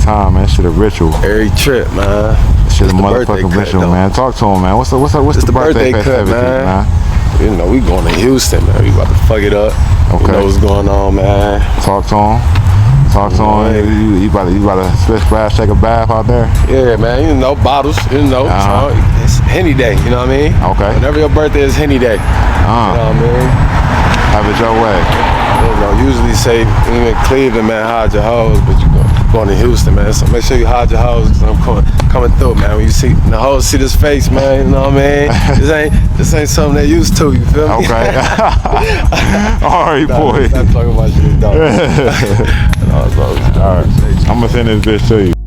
time, man. Shit a ritual. Every trip, man. Shit a It's the birthday motherfucking cut, ritual, though. man. Talk to him, man. What's the birthday cut, festivities, man? You know, we going to Houston, man. We about to fuck it up. Okay. You know what's going on, man. Talk to him. Talk to him. You about to split splash, take a bath out there? Yeah, man. You know, bottles. You know, it's Henny Day. You know what I mean? Okay. Whenever your birthday is Henny Day. You know what I mean? Have it your way. You know, usually say even Cleveland, man, hide your hoes, but you going to Houston, man. So make sure you hide your hoes, because I'm coming through, man. When you see the hoes see this face, man, you know what I mean? This ain't something they used to, you feel me? Okay. All right, boy. Stop talking about shit, dog. All right. I'm gonna send this bitch to you.